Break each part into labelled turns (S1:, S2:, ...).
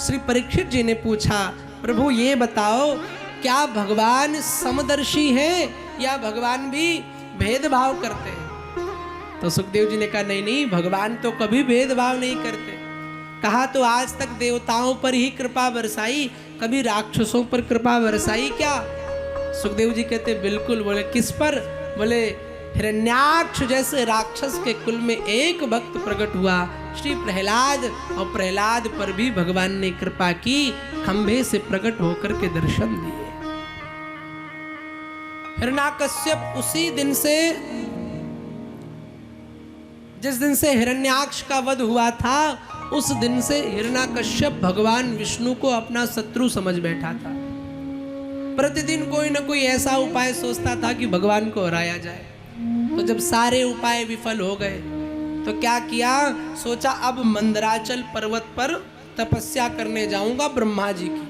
S1: श्री परीक्षित जी ने पूछा, प्रभु ये बताओ क्या भगवान समदर्शी हैं या भगवान भी भेदभाव करते हैं? तो सुखदेव जी ने कहा नहीं नहीं, भगवान तो कभी भेदभाव नहीं करते। कहा तो आज तक देवताओं पर ही कृपा बरसाई, कभी राक्षसों पर कृपा बरसाई क्या? सुखदेव जी कहते बिल्कुल। बोले किस पर? बोले हिरण्याक्ष जैसे राक्षस के कुल में एक भक्त प्रकट हुआ, श्री प्रहलाद, और प्रहलाद पर भी भगवान ने कृपा की, खंभे से प्रकट होकर के दर्शन दिए। हिरण्याकश्यप उसी दिन से, जिस दिन से हिरण्याक्ष का वध हुआ था, उस दिन से हिरण्याकश्यप भगवान विष्णु को अपना शत्रु समझ बैठा था। प्रतिदिन कोई न कोई ऐसा उपाय सोचता था कि भगवान को हराया जाए। तो जब सारे उपाय विफल हो गए तो क्या किया? सोचा अब मंदराचल पर्वत पर तपस्या करने जाऊंगा ब्रह्मा जी की,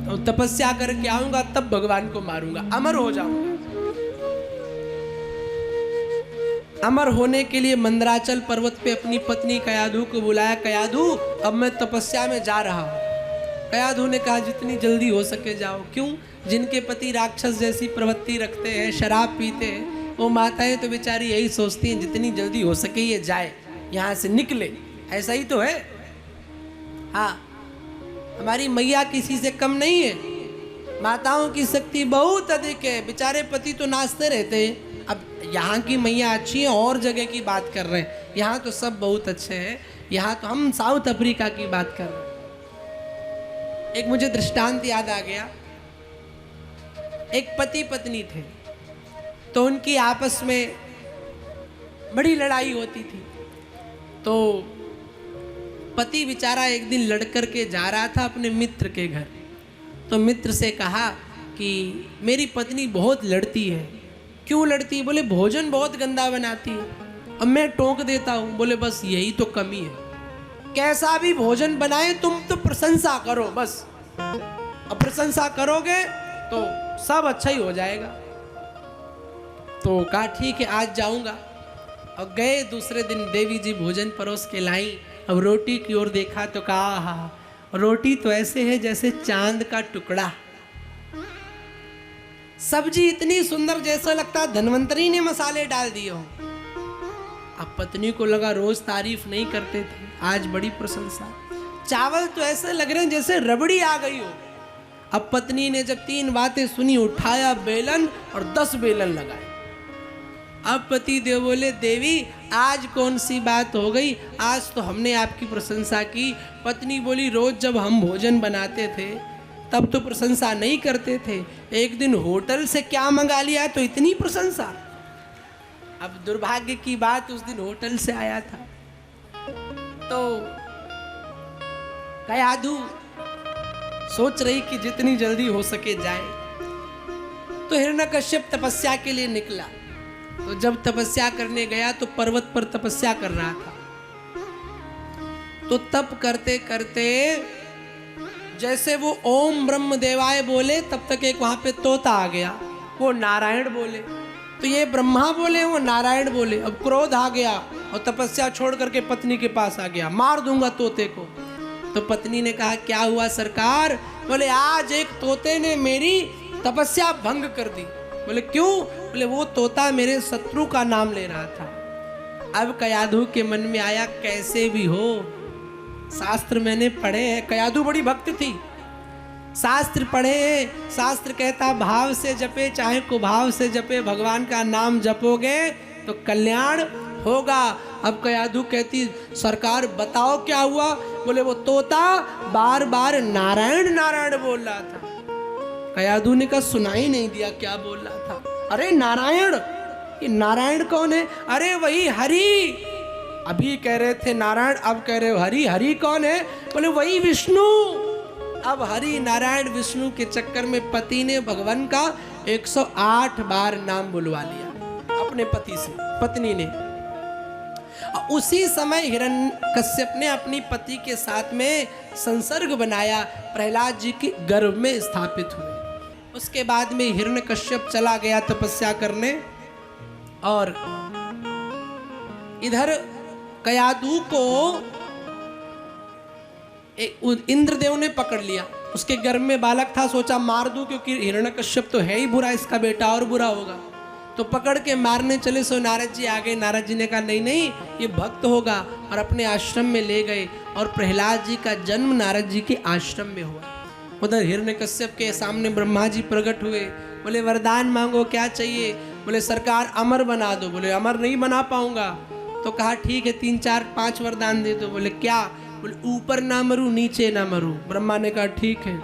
S1: तो तपस्या करके आऊंगा, तब भगवान को मारूंगा, अमर हो जाऊंगा। अमर होने के लिए मंदराचल पर्वत पे अपनी पत्नी कयाधु को बुलाया। कयाधु अब मैं तपस्या में जा रहा हूँ। कयाधु ने कहा जितनी जल्दी हो सके जाओ। क्यों? जिनके पति राक्षस जैसी प्रवृत्ति रखते हैं, शराब पीते हैं, वो माताएं तो बेचारी यही सोचती हैं जितनी जल्दी हो सके ये जाए, यहाँ से निकले। ऐसा ही तो है। हाँ, हमारी मैया किसी से कम नहीं है, माताओं की शक्ति बहुत अधिक है। बेचारे पति तो नाचते रहते हैं। अब यहाँ की मैया अच्छी है, और जगह की बात कर रहे हैं। यहाँ तो सब बहुत अच्छे हैं, यहाँ तो हम साउथ अफ्रीका की बात कर रहे हैं। एक मुझे दृष्टांत याद आ गया। एक पति पत्नी थे, तो उनकी आपस में बड़ी लड़ाई होती थी। तो पति बेचारा एक दिन लड़ कर के जा रहा था अपने मित्र के घर। तो मित्र से कहा कि मेरी पत्नी बहुत लड़ती है। क्यों लड़ती? बोले भोजन बहुत गंदा बनाती है, अब मैं टोक देता हूँ। बोले बस यही तो कमी है, कैसा भी भोजन बनाए तुम तो प्रशंसा करो बस, अब प्रशंसा करोगे तो सब अच्छा ही हो जाएगा। तो कहा ठीक है आज जाऊंगा। और गए। दूसरे दिन देवी जी भोजन परोस के लाई। अब रोटी की ओर देखा तो कहा हाँ, रोटी तो ऐसे है जैसे चांद का टुकड़ा, सब्जी इतनी सुंदर जैसा लगता धन्वंतरी ने मसाले डाल दिए हो। अब पत्नी को लगा रोज तारीफ नहीं करते थे, आज बड़ी प्रशंसा। चावल तो ऐसे लग रहे हैं जैसे रबड़ी आ गई हो। अब पत्नी ने जब 3 बातें सुनी, उठाया बेलन और 10 बेलन लगाए। अब पति देव बोले देवी आज कौन सी बात हो गई, आज तो हमने आपकी प्रशंसा की। पत्नी बोली रोज जब हम भोजन बनाते थे तब तो प्रशंसा नहीं करते थे, एक दिन होटल से क्या मंगा लिया तो इतनी प्रशंसा। अब दुर्भाग्य की बात उस दिन होटल से आया था। तो कयाधु सोच रही कि जितनी जल्दी हो सके जाए। तो हिरण्यकश्यप तपस्या के लिए निकला। तो जब तपस्या करने गया तो पर्वत पर तपस्या कर रहा था। तो तप करते करते जैसे वो ओम ब्रह्म देवाय बोले, तब तक एक वहां पे तोता आ गया, वो नारायण बोले। तो ये ब्रह्मा बोले, वो नारायण बोले। अब क्रोध आ गया और तपस्या छोड़ करके पत्नी के पास आ गया, मार दूंगा तोते को। तो पत्नी ने कहा क्या हुआ सरकार? बोले आज एक तोते ने मेरी तपस्या भंग कर दी। बोले क्यों? बोले वो तोता मेरे शत्रु का नाम ले रहा था। अब कयाधु के मन में आया कैसे भी हो, शास्त्र मैंने पढ़े हैं। कयाधु बड़ी भक्त थी, शास्त्र पढ़े हैं। शास्त्र कहता भाव से जपे चाहे कुभाव से जपे, भगवान का नाम जपोगे तो कल्याण होगा। अब कयाधु कहती सरकार बताओ क्या हुआ? बोले वो तोता बार बार नारायण नारायण बोल रहा था। कयाधु ने कहा सुनाई नहीं दिया क्या बोल रहा था। अरे नारायण, ये नारायण कौन है? अरे वही हरि। अभी कह रहे थे नारायण, अब कह रहे हो हरि। हरि कौन है? बोले वही विष्णु। अब हरि नारायण विष्णु के चक्कर में पति ने भगवान का 108 बार नाम बुलवा लिया अपने पति से, पत्नी ने। उसी समय हिरण्यकश्यप ने अपनी पति के साथ में संसर्ग बनाया, प्रहलाद जी की गर्भ में स्थापित हुए। उसके बाद में हिरण्यकश्यप चला गया तपस्या करने, और इधर कयाधु को इंद्रदेव ने पकड़ लिया, उसके गर्भ में बालक था, सोचा मार दूं क्योंकि हिरण्यकश्यप तो है ही बुरा, इसका बेटा और बुरा होगा, तो पकड़ के मारने चले। सो नारद जी आ गए। नारद जी ने कहा नहीं नहीं ये भक्त होगा, और अपने आश्रम में ले गए। और प्रहलाद जी का जन्म नारद जी के आश्रम में हुआ। उधर हिरण्यकश्यप के सामने ब्रह्मा जी प्रकट हुए, बोले वरदान मांगो क्या चाहिए। बोले सरकार अमर बना दो। बोले अमर नहीं बना पाऊंगा। तो कहा ठीक है 3 4 5 वरदान दे दो। बोले क्या। बोले ऊपर ना मरूं नीचे ना मरूं। ब्रह्मा ने कहा ठीक है।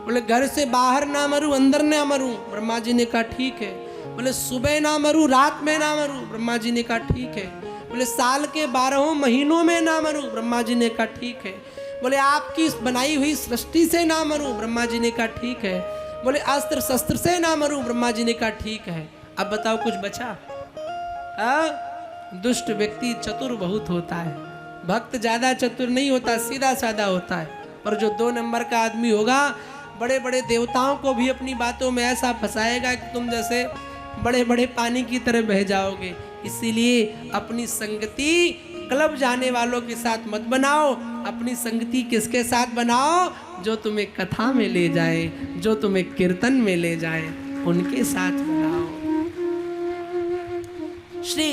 S1: बोले घर से बाहर ना मरूं अंदर ना मरूं। ब्रह्मा जी ने कहा ठीक है। बोले सुबह ना मरूं रात में ना मरूं। ब्रह्मा जी ने कहा ठीक है। बोले साल के 12 महीनों में ना मरूं। ब्रह्मा जी ने कहा ठीक है। बोले आपकी बनाई हुई सृष्टि से ना मरूं। ब्रह्मा जी ने कहा ठीक है। बोले अस्त्र शस्त्र से ना मरूं। ब्रह्मा जी ने कहा ठीक है। अब बताओ कुछ बचा। दुष्ट व्यक्ति चतुर बहुत होता है, भक्त ज्यादा चतुर नहीं होता, सीधा साधा होता है। पर जो 2 नंबर का आदमी होगा, बड़े बड़े देवताओं को भी अपनी बातों में ऐसा फंसाएगा कि तुम जैसे बड़े बड़े पानी की तरह बह जाओगे। इसीलिए अपनी संगति क्लब जाने वालों के साथ मत बनाओ। अपनी संगति किसके साथ बनाओ? जो तुम्हें कथा में ले जाए, जो तुम्हें कीर्तन में ले जाए, उनके साथ बनाओ। श्री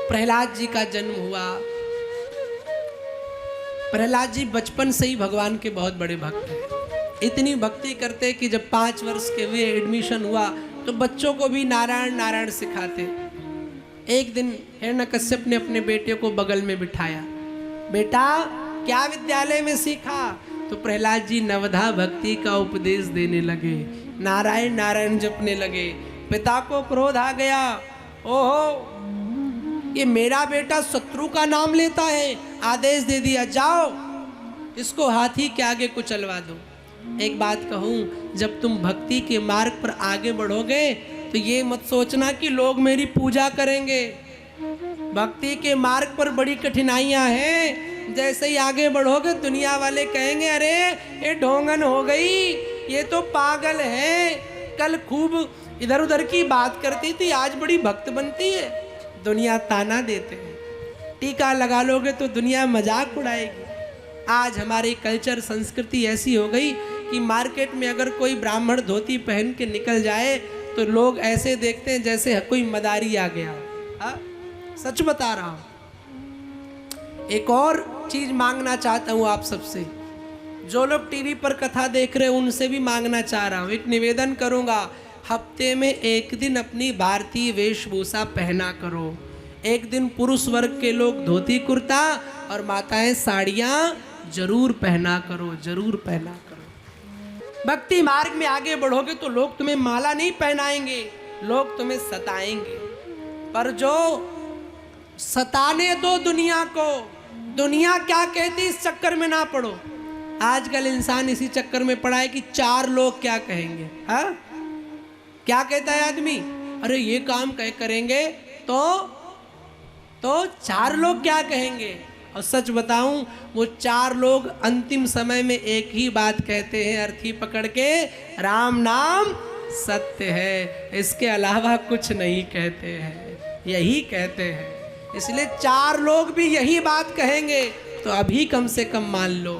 S1: प्रहलाद जी का जन्म हुआ। प्रहलाद जी बचपन से ही भगवान के बहुत बड़े भक्त हैं। इतनी भक्ति करते कि जब 5 वर्ष के हुए एडमिशन हुआ तो बच्चों को भी नारायण नारायण सिखाते। एक दिन हिरण्यकश्यप ने अपने बेटे को बगल में बिठाया। बेटा क्या विद्यालय में सीखा? तो प्रहलाद जी नवधा भक्ति का उपदेश देने लगे, नारायण नारायण जपने लगे। पिता को क्रोध आ गया, ओहो ये मेरा बेटा शत्रु का नाम लेता है। आदेश दे दिया जाओ इसको हाथी के आगे कुचलवा दो। एक बात कहूँ, जब तुम भक्ति के मार्ग पर आगे बढ़ोगे तो ये मत सोचना कि लोग मेरी पूजा करेंगे। भक्ति के मार्ग पर बड़ी कठिनाइयां हैं। जैसे ही आगे बढ़ोगे दुनिया वाले कहेंगे अरे ये ढोंगन हो गई, ये तो पागल है, कल खूब इधर उधर की बात करती थी आज बड़ी भक्त बनती है। दुनिया ताना देते हैं। टीका लगा लोगे तो दुनिया मजाक उड़ाएगी। आज हमारी कल्चर संस्कृति ऐसी हो गई कि मार्केट में अगर कोई ब्राह्मण धोती पहन के निकल जाए तो लोग ऐसे देखते हैं जैसे कोई मदारी आ गया। सच बता रहा हूं। एक और चीज मांगना चाहता हूं आप सबसे, जो लोग टीवी पर कथा देख रहे हैं उनसे भी मांगना चाह रहा हूं। एक निवेदन करूंगा, हफ्ते में एक दिन अपनी भारतीय वेशभूषा पहना करो। एक दिन पुरुष वर्ग के लोग धोती कुर्ता और माताएं साड़ियां जरूर पहना करो, जरूर पहना करो। भक्ति मार्ग में आगे बढ़ोगे तो लोग तुम्हें माला नहीं पहनाएंगे, लोग तुम्हें सताएंगे। पर जो सताने दो दुनिया को, दुनिया क्या कहती इस चक्कर में ना पड़ो। आजकल इंसान इसी चक्कर में पड़ा है कि 4 लोग क्या कहेंगे। हाँ क्या कहता है आदमी, अरे ये काम करेंगे तो 4 लोग क्या कहेंगे। और सच बताऊं वो 4 लोग अंतिम समय में एक ही बात कहते हैं अर्थी पकड़ के, राम नाम सत्य है, इसके अलावा कुछ नहीं कहते हैं, यही कहते हैं। इसलिए 4 लोग भी यही बात कहेंगे तो अभी कम से कम मान लो।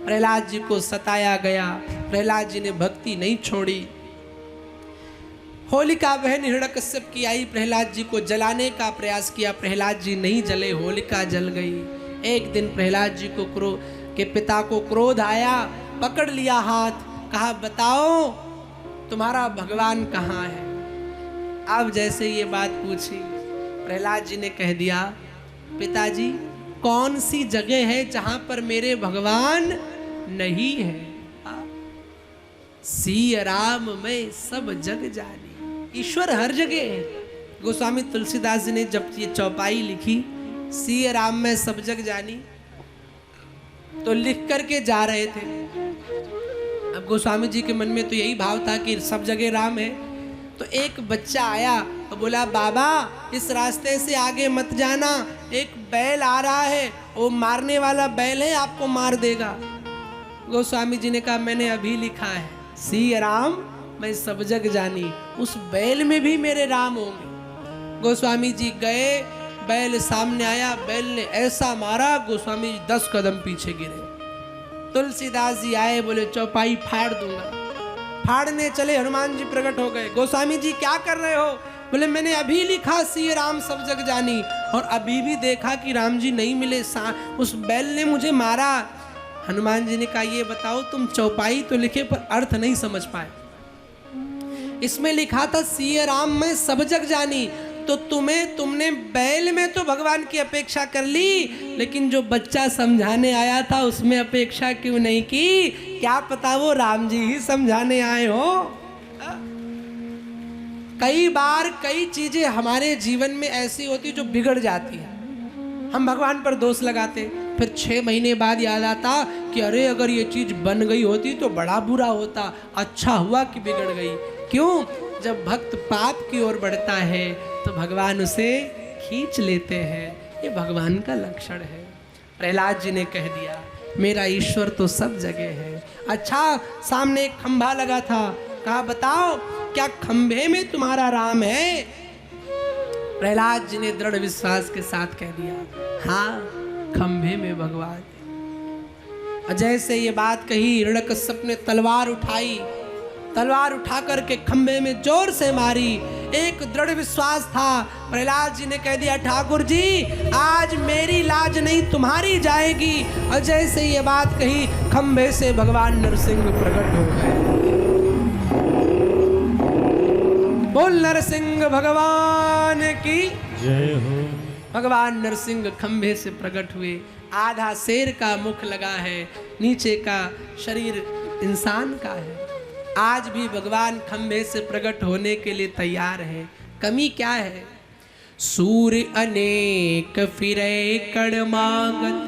S1: प्रहलाद जी को सताया गया, प्रहलाद जी ने भक्ति नहीं छोड़ी। होलिका बहन हिरण्यकश्यप की आई, प्रहलाद जी को जलाने का प्रयास किया, प्रहलाद जी नहीं जले, होलिका जल गई। एक दिन प्रहलाद जी को के पिता को क्रोध आया, पकड़ लिया हाथ, कहा बताओ तुम्हारा भगवान कहाँ है। अब जैसे ये बात पूछी, प्रहलाद जी ने कह दिया पिताजी कौन सी जगह है जहां पर मेरे भगवान नहीं है। सिय राम में सब जग जानी, ईश्वर हर जगह है। गोस्वामी तुलसीदास जी ने जब ये चौपाई लिखी सिय राम में सब जग जानी, तो लिख करके जा रहे थे। अब गोस्वामी जी के मन में तो यही भाव था कि सब जगह राम है। तो एक बच्चा आया और बोला बाबा इस रास्ते से आगे मत जाना, एक बैल आ रहा है, वो मारने वाला बैल है, आपको मार देगा। गोस्वामी जी ने कहा मैंने अभी लिखा है सिय राम मैं सब जग जानी, उस बैल में भी मेरे राम होंगे। गोस्वामी जी गए, बैल सामने आया, बैल ने ऐसा मारा गोस्वामी जी 10 कदम पीछे गिरे। तुलसीदास जी आए, बोले चौपाई फाड़ दूंगा। फाड़ने चले, हनुमान जी प्रकट हो गए। गोस्वामी जी क्या कर रहे हो? बोले मैंने अभी लिखा सिय राम सब जग जानी, और अभी भी देखा कि राम जी नहीं मिले, उस बैल ने मुझे मारा। हनुमान जी ने कहा ये बताओ, तुम चौपाई तो लिखे पर अर्थ नहीं समझ पाए। इसमें लिखा था सिय राम मैं सब जग जानी, तो तुमने बैल में तो भगवान की अपेक्षा कर ली, लेकिन जो बच्चा समझाने आया था उसमें अपेक्षा क्यों नहीं की? क्या पता वो राम जी ही समझाने आए हो। कई बार कई चीजें हमारे जीवन में ऐसी होती जो बिगड़ जाती है, हम भगवान पर दोष लगाते, फिर 6 महीने बाद याद आता कि अरे अगर ये चीज बन गई होती तो बड़ा बुरा होता, अच्छा हुआ कि बिगड़ गई। क्यों? जब भक्त पाप की ओर बढ़ता है तो भगवान उसे खींच लेते हैं। ये भगवान का लक्षण है। प्रहलाद जी ने कह दिया मेरा ईश्वर तो सब जगह है। अच्छा, सामने एक खंभा लगा था, कहा बताओ क्या खंभे में तुम्हारा राम है? प्रहलाद जी ने दृढ़ विश्वास के साथ कह दिया हाँ, खंभे में भगवान। अजय से ये बात कही, हिरण्यकश्यप ने तलवार उठाई, तलवार उठा करके खंभे में जोर से मारी। एक दृढ़ विश्वास था। प्रहलाद जी ने कह दिया ठाकुर जी आज मेरी लाज नहीं तुम्हारी जाएगी। और जैसे ये बात कही, खंभे से भगवान नरसिंह प्रकट हो गए। बोल नरसिंह भगवान की जय हो। भगवान नरसिंह खंभे से प्रकट हुए। आधा शेर का मुख लगा है, नीचे का शरीर इंसान का है। आज भी भगवान खंभे से प्रकट होने के लिए तैयार है। कमी क्या है? सूर्य अनेक फिरे कण मागत,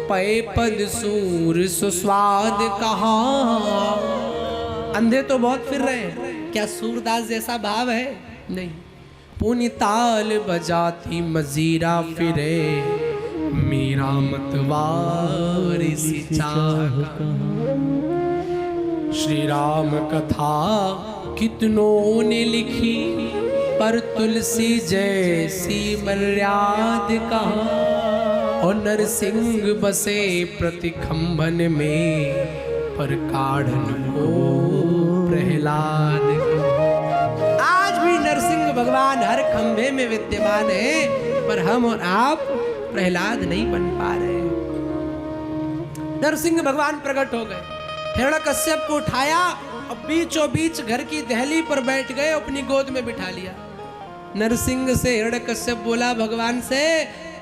S1: पै पद सूर सुस्वाद कहा। अंधे तो बहुत फिर रहे हैं, क्या सूरदास जैसा भाव है? नहीं। पुनि ताल बजाती मजीरा फिरे, मीरा मतवारी सी चाह। श्री राम कथा कितनों ने लिखी, पर तुलसी जैसी मर्याद कहाँ। और नरसिंह बसे प्रति खंभन में, पर काढ़न को प्रहलाद। आज भी नरसिंह भगवान हर खंभे में विद्यमान है, पर हम और आप प्रहलाद नहीं बन पा रहे। नरसिंह भगवान प्रकट हो गए, हिरण्यकश्यप को उठाया और बीचों बीच घर की दहली पर बैठ गए, अपनी गोद में बिठा लिया। नरसिंह से हिरण्यकश्यप बोला भगवान से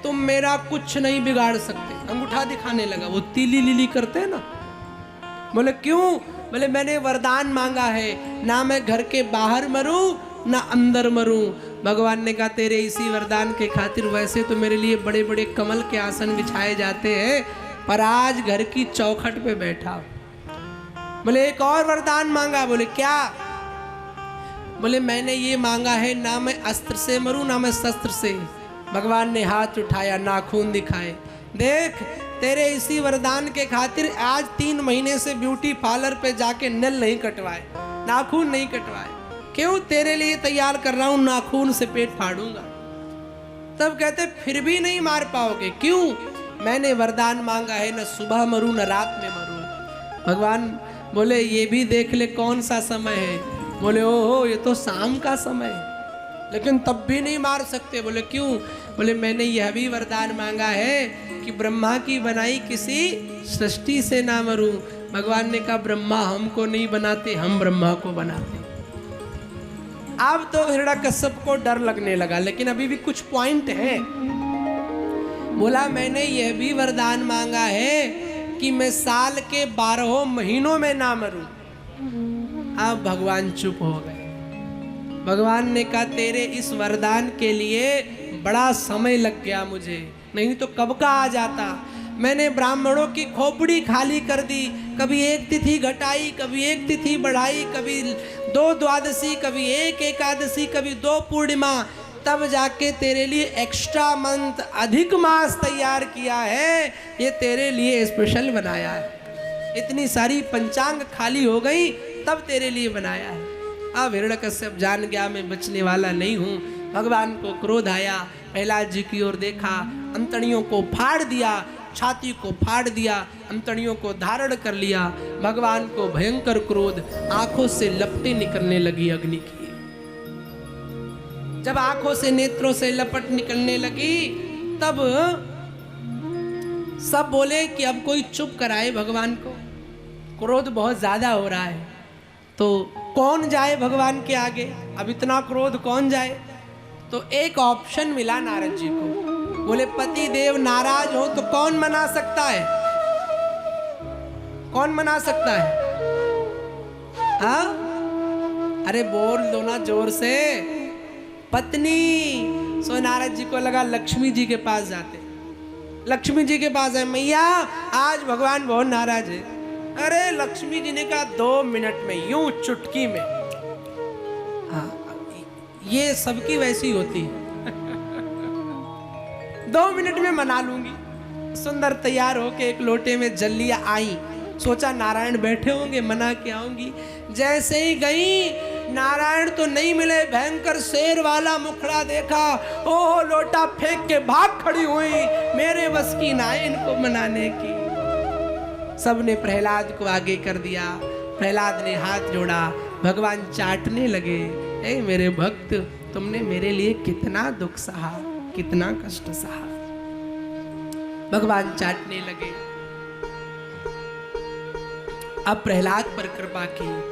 S1: तुम मेरा कुछ नहीं बिगाड़ सकते। अंगूठा दिखाने लगा, वो तीली लीली करते हैं ना। बोले क्यों? बोले मैंने वरदान मांगा है, ना मैं घर के बाहर मरूं ना अंदर मरूं। भगवान ने कहा तेरे इसी वरदान के खातिर वैसे तो मेरे लिए बड़े बड़े कमल के आसन बिछाए जाते हैं, पर आज घर की चौखट पे बैठा। बोले एक और वरदान मांगा। बोले क्या? बोले मैंने ये मांगा है, ना मैं अस्त्र से मरूं ना मैं शस्त्र से। भगवान ने हाथ उठाया, नाखून दिखाए, देख तेरे इसी वरदान के खातिर आज 3 महीने से ब्यूटी पार्लर पे जाके नल नहीं कटवाए, नाखून नहीं कटवाए। क्यों? तेरे लिए तैयार कर रहा हूं, नाखून से पेट फाड़ूंगा। तब कहते फिर भी नहीं मार पाओगे। क्यों? मैंने वरदान मांगा है, न सुबह मरूं न रात में मरूं। भगवान बोले ये भी देख ले कौन सा समय है। बोले ओहो ये तो शाम का समय है, लेकिन तब भी नहीं मार सकते। बोले क्यों? बोले मैंने यह भी वरदान मांगा है कि ब्रह्मा की बनाई किसी सृष्टि से ना मरूं। भगवान ने कहा ब्रह्मा हमको नहीं बनाते, हम ब्रह्मा को बनाते। अब तो हिरण्यकश्यप को डर लगने लगा, लेकिन अभी भी कुछ पॉइंट है। बोला मैंने यह भी वरदान मांगा है कि मैं साल के 12 महीनों में ना मरूं। अब भगवान चुप हो गए। भगवान ने कहा तेरे इस वरदान के लिए बड़ा समय लग गया मुझे, नहीं तो कब का आ जाता। मैंने ब्राह्मणों की खोपड़ी खाली कर दी, कभी एक तिथि घटाई, कभी एक तिथि बढ़ाई, कभी 2 द्वादशी, कभी 1 एकादशी, कभी 2 पूर्णिमा, तब जाके तेरे लिए एक्स्ट्रा मंथ अधिक मास तैयार किया है। ये तेरे लिए स्पेशल बनाया है। इतनी सारी पंचांग खाली हो गई तब तेरे लिए बनाया है। अब हिरण्यकश्यप जान गया मैं बचने वाला नहीं हूँ। भगवान को क्रोध आया, प्रहलाद जी की ओर देखा, अंतड़ियों को फाड़ दिया, छाती को फाड़ दिया, अंतड़ियों को धारण कर लिया। भगवान को भयंकर क्रोध, आंखों से लपटें निकलने लगी अग्नि की। जब आंखों से, नेत्रों से लपट निकलने लगी, तब सब बोले कि अब कोई चुप कराए भगवान को, क्रोध बहुत ज्यादा हो रहा है। तो कौन जाए भगवान के आगे, अब इतना क्रोध कौन जाए? तो एक ऑप्शन मिला नारद जी को। बोले पति देव नाराज हो तो कौन मना सकता है? कौन मना सकता है? हाँ, अरे बोल दो ना जोर से, पत्नी। सो नारद जी को लगा लक्ष्मी जी के पास जाते। लक्ष्मी जी के पास है, मैया आज भगवान बहुत नाराज है। अरे लक्ष्मी जी ने कहा 2 मिनट में, यूं चुटकी में। हाँ, ये सबकी वैसी होती है। 2 मिनट में मना लूंगी। सुंदर तैयार होके एक लोटे में जल लिया, आई, सोचा नारायण बैठे होंगे, मना के आऊंगी। जैसे ही गई, नारायण तो नहीं मिले, भयंकर शेर वाला मुखड़ा देखा, ओह लोटा फेंक के भाग खड़ी हुई। मेरे बस की ना इनको मनाने की। सबने प्रहलाद को आगे कर दिया। प्रहलाद ने हाथ जोड़ा, भगवान चाटने लगे। ए मेरे भक्त, तुमने मेरे लिए कितना दुख सहा, कितना कष्ट सहा। भगवान चाटने लगे। अब प्रहलाद पर कृपा की।